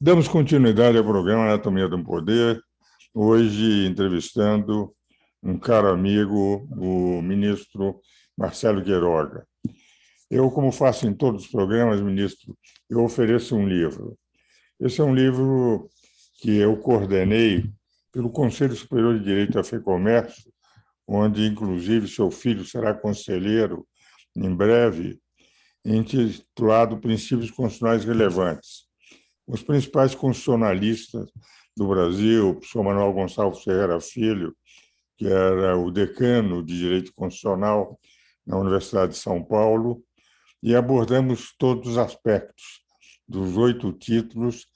Damos continuidade ao programa Anatomia do Poder, hoje entrevistando um caro amigo, o ministro Marcelo Queiroga. Eu, como faço em todos os programas, ministro, eu ofereço um livro. Esse é um livro que eu coordenei pelo Conselho Superior de Direito da FEComércio, onde, inclusive, seu filho será conselheiro em breve, intitulado Princípios Constitucionais Relevantes. Os principais constitucionalistas do Brasil, o professor Manuel Gonçalves Ferreira Filho, que era o decano de Direito Constitucional na Universidade de São Paulo, e abordamos todos os aspectos dos 8 títulos,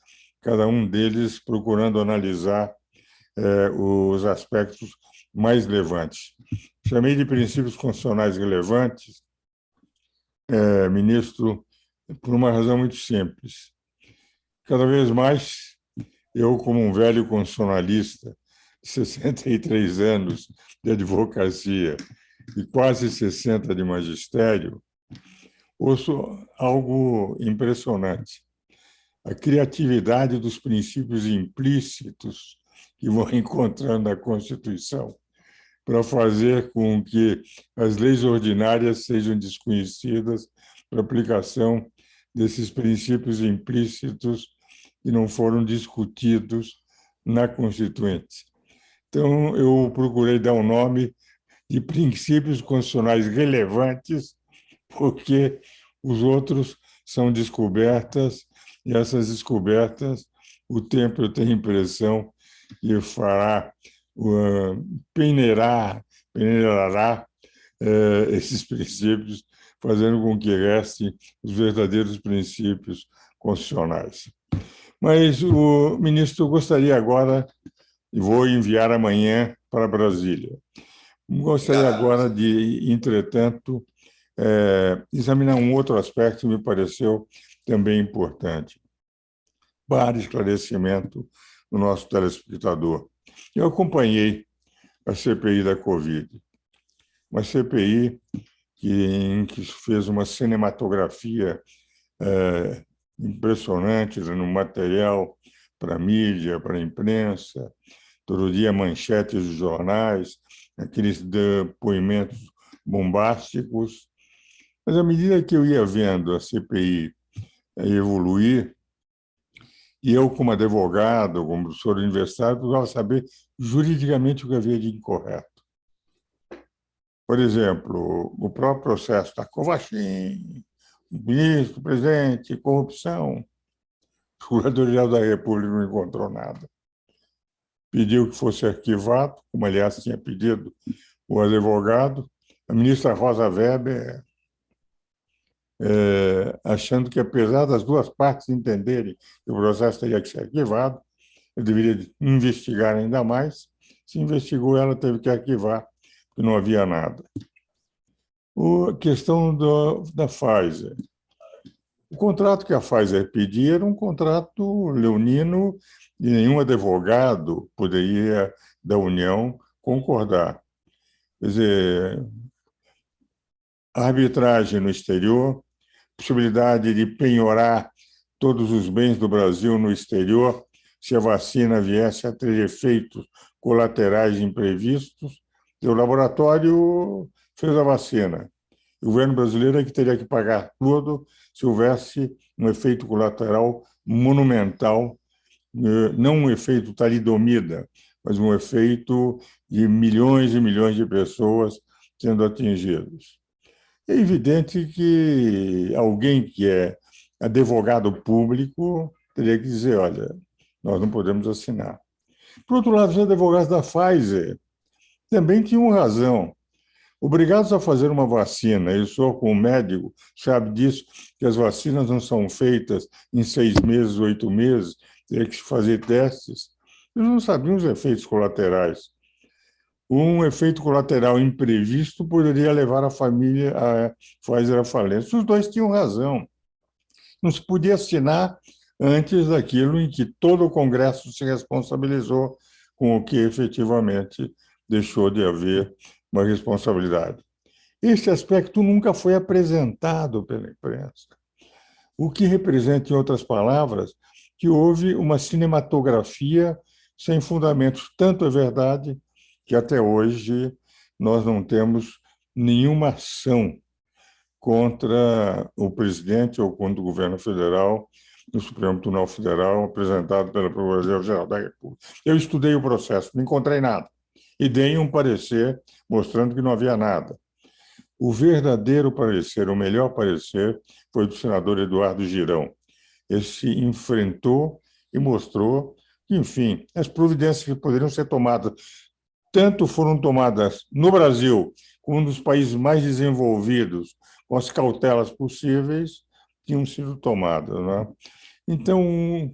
cada um deles procurando analisar os aspectos mais relevantes. Chamei de princípios constitucionais relevantes, ministro, por uma razão muito simples. Cada vez mais, eu, como um velho constitucionalista, 63 anos de advocacia e quase 60 de magistério, ouço algo impressionante. A criatividade dos princípios implícitos que vão encontrando na Constituição para fazer com que as leis ordinárias sejam desconhecidas para a aplicação desses princípios implícitos que não foram discutidos na Constituinte. Então, eu procurei dar um nome de princípios constitucionais relevantes, porque os outros são descobertas, e essas descobertas, o tempo, eu tenho a impressão, que fará peneirará esses princípios, fazendo com que restem os verdadeiros princípios constitucionais. Mas o ministro gostaria agora, e vou enviar amanhã para Brasília, gostaria agora de, entretanto, examinar um outro aspecto que me pareceu também importante, para esclarecimento do nosso telespectador. Eu acompanhei a CPI da Covid, uma CPI em que fez uma cinematografia impressionante no material para a mídia, para a imprensa, todo dia manchetes de jornais, aqueles depoimentos bombásticos. Mas, à medida que eu ia vendo a CPI evoluir, e eu, como advogado, como professor universitário, precisava saber juridicamente o que havia de incorreto. Por exemplo, o próprio processo da Covaxin, ministro, presidente, corrupção. O Procurador-Geral da República não encontrou nada. Pediu que fosse arquivado, como, aliás, tinha pedido o advogado. A ministra Rosa Weber, achando que, apesar das duas partes entenderem que o processo teria que ser arquivado, eu deveria investigar ainda mais. Se investigou, ela teve que arquivar, porque não havia nada. A questão da Pfizer. O contrato que a Pfizer pedia era um contrato leonino e nenhum advogado poderia, da União, concordar. Quer dizer, arbitragem no exterior, possibilidade de penhorar todos os bens do Brasil no exterior se a vacina viesse a ter efeitos colaterais imprevistos. O laboratório fez a vacina. O governo brasileiro é que teria que pagar tudo se houvesse um efeito colateral monumental, não um efeito talidomida, mas um efeito de milhões e milhões de pessoas sendo atingidas. É evidente que alguém que é advogado público teria que dizer, olha, nós não podemos assinar. Por outro lado, os advogados da Pfizer também tinham razão. Obrigados a fazer uma vacina, eu sou como médico, sabe disso, que as vacinas não são feitas em 6 meses, 8 meses, teria que se fazer testes. Eles não sabiam os efeitos colaterais. Um efeito colateral imprevisto poderia levar a família a Pfizer à falência. Os dois tinham razão. Não se podia assinar antes daquilo em que todo o Congresso se responsabilizou com o que efetivamente deixou de haver uma responsabilidade. Esse aspecto nunca foi apresentado pela imprensa, o que representa, em outras palavras, que houve uma cinematografia sem fundamentos. Tanto é verdade que até hoje nós não temos nenhuma ação contra o presidente ou contra o governo federal no Supremo Tribunal Federal, apresentado pela Procuradoria-Geral da República. Eu estudei o processo, não encontrei nada, e dei um parecer mostrando que não havia nada. O verdadeiro parecer, o melhor parecer, foi do senador Eduardo Girão. Ele se enfrentou e mostrou que, enfim, as providências que poderiam ser tomadas, tanto foram tomadas no Brasil, como um dos países mais desenvolvidos, com as cautelas possíveis, tinham sido tomadas, né? Então,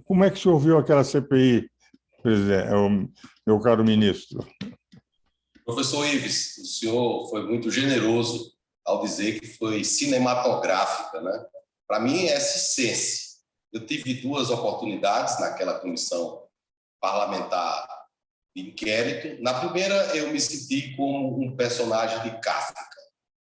como é que o senhor viu aquela CPI, presidente, meu caro ministro? Professor Ives, o senhor foi muito generoso ao dizer que foi cinematográfica, né? Para mim, é ciência. Eu tive duas oportunidades naquela comissão parlamentar de inquérito. Na primeira, eu me senti como um personagem de Kafka,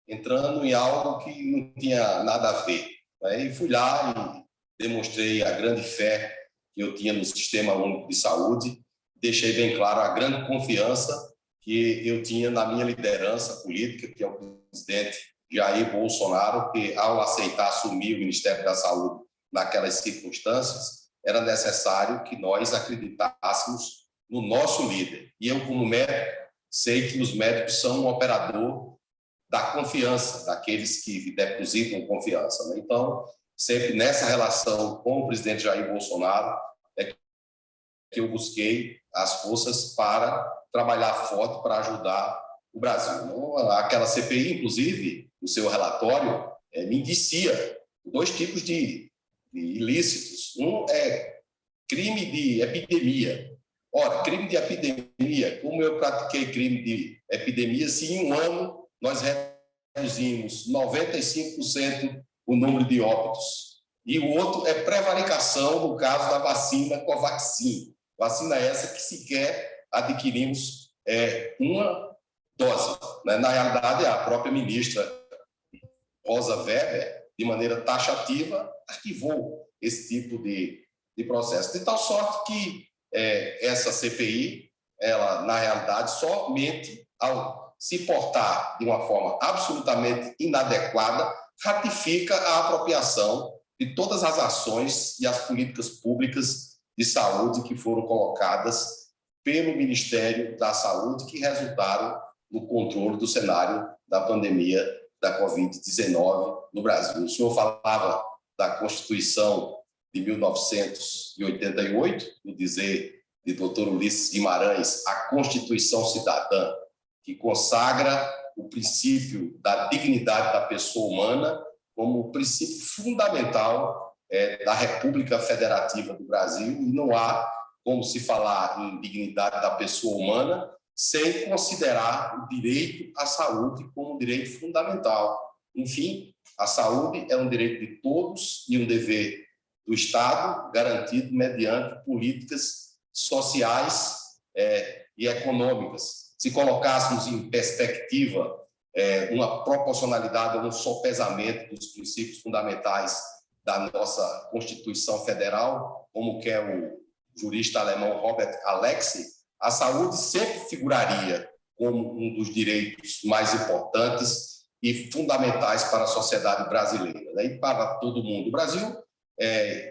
entrando em algo que não tinha nada a ver, né? E fui lá e demonstrei a grande fé que eu tinha no Sistema Único de Saúde, deixei bem claro a grande confiança que eu tinha na minha liderança política, que é o presidente Jair Bolsonaro, que, ao aceitar assumir o Ministério da Saúde naquelas circunstâncias, era necessário que nós acreditássemos no nosso líder. E eu, como médico, sei que os médicos são um operador da confiança, daqueles que depositam confiança, né? Então, sempre nessa relação com o presidente Jair Bolsonaro, é que eu busquei as forças para trabalhar forte para ajudar o Brasil. Aquela CPI, inclusive, no seu relatório, me indicia dois tipos de ilícitos. Um é crime de epidemia. Ora, crime de epidemia, como eu pratiquei crime de epidemia, se em um ano nós reduzimos 95% o número de óbitos. E o outro é prevaricação, no caso da vacina Covaxin. Vacina essa que sequer adquirimos uma dose, né? Na realidade, a própria ministra Rosa Weber, de maneira taxativa, arquivou esse tipo de processo. De tal sorte que essa CPI, ela, na realidade, somente ao se portar de uma forma absolutamente inadequada, ratifica a apropriação de todas as ações e as políticas públicas de saúde que foram colocadas pelo Ministério da Saúde, que resultaram no controle do cenário da pandemia da Covid-19 no Brasil. O senhor falava da Constituição de 1988, no dizer de Dr. Ulisses Guimarães, a Constituição Cidadã, que consagra o princípio da dignidade da pessoa humana como princípio fundamental da República Federativa do Brasil, e não há como se falar em dignidade da pessoa humana sem considerar o direito à saúde como um direito fundamental. Enfim, a saúde é um direito de todos e um dever do Estado, garantido mediante políticas sociais e econômicas. Se colocássemos em perspectiva uma proporcionalidade ou um sopesamento dos princípios fundamentais da nossa Constituição Federal, como quer o jurista alemão Robert Alexy, a saúde sempre figuraria como um dos direitos mais importantes e fundamentais para a sociedade brasileira, né? E para todo mundo. O Brasil,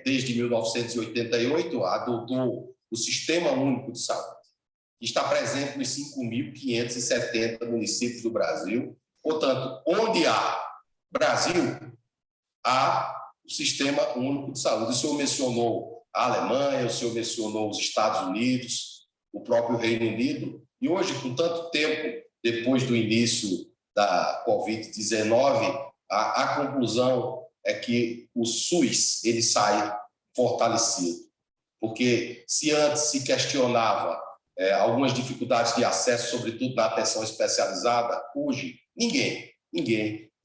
desde 1988, adotou o Sistema Único de Saúde, que está presente nos 5.570 municípios do Brasil. Portanto, onde há Brasil, há o Sistema Único de Saúde. O senhor mencionou a Alemanha, o senhor mencionou os Estados Unidos, o próprio Reino Unido, e hoje, com tanto tempo depois do início da Covid-19, a conclusão é que o SUS ele sai fortalecido, porque se antes se questionava algumas dificuldades de acesso, sobretudo na atenção especializada, hoje ninguém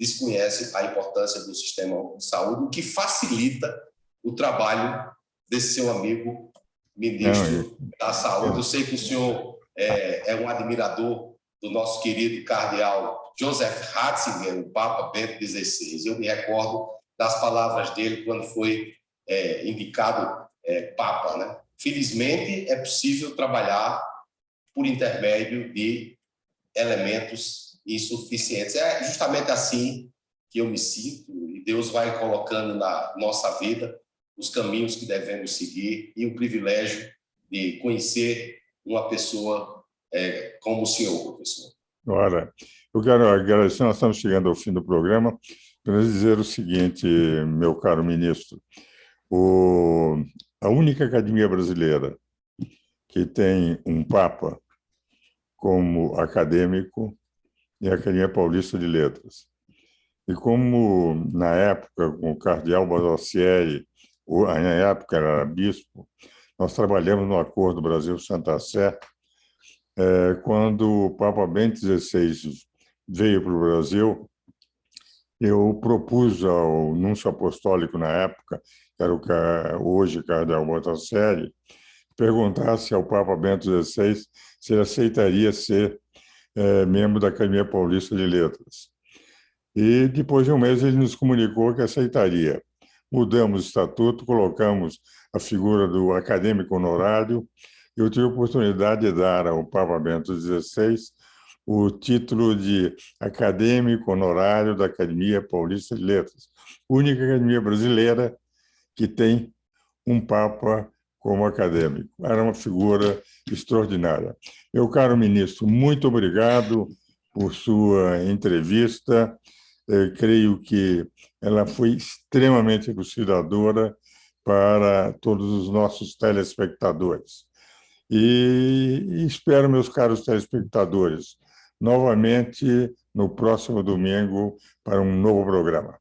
desconhece a importância do sistema de saúde, o que facilita o trabalho desse seu amigo ministro da Saúde. Eu sei que o senhor é um admirador do nosso querido cardeal Joseph Ratzinger, o Papa Bento XVI. Eu me recordo das palavras dele quando foi indicado Papa, né? Felizmente, é possível trabalhar por intermédio de elementos insuficientes. É justamente assim que eu me sinto, e Deus vai colocando na nossa vida os caminhos que devemos seguir e o privilégio de conhecer uma pessoa como o senhor, professor. Ora, eu quero agradecer, nós estamos chegando ao fim do programa, para dizer o seguinte, meu caro ministro, a única academia brasileira que tem um Papa como acadêmico é a Academia Paulista de Letras. E como, na época, com o cardeal Badossieri, na época era bispo, nós trabalhamos no Acordo Brasil-Santa Sé, quando o Papa Bento XVI veio para o Brasil, eu propus ao núncio apostólico na época, que era hoje cardeal Badossieri, perguntasse ao Papa Bento XVI se ele aceitaria ser membro da Academia Paulista de Letras. E depois de um mês ele nos comunicou que aceitaria. Mudamos o estatuto, colocamos a figura do acadêmico honorário. Eu tive a oportunidade de dar ao Papa Bento XVI o título de acadêmico honorário da Academia Paulista de Letras, única academia brasileira que tem um Papa como acadêmico. Era uma figura extraordinária. Meu caro ministro, muito obrigado por sua entrevista. Creio que ela foi extremamente elucidadora para todos os nossos telespectadores. E espero, meus caros telespectadores, novamente no próximo domingo para um novo programa.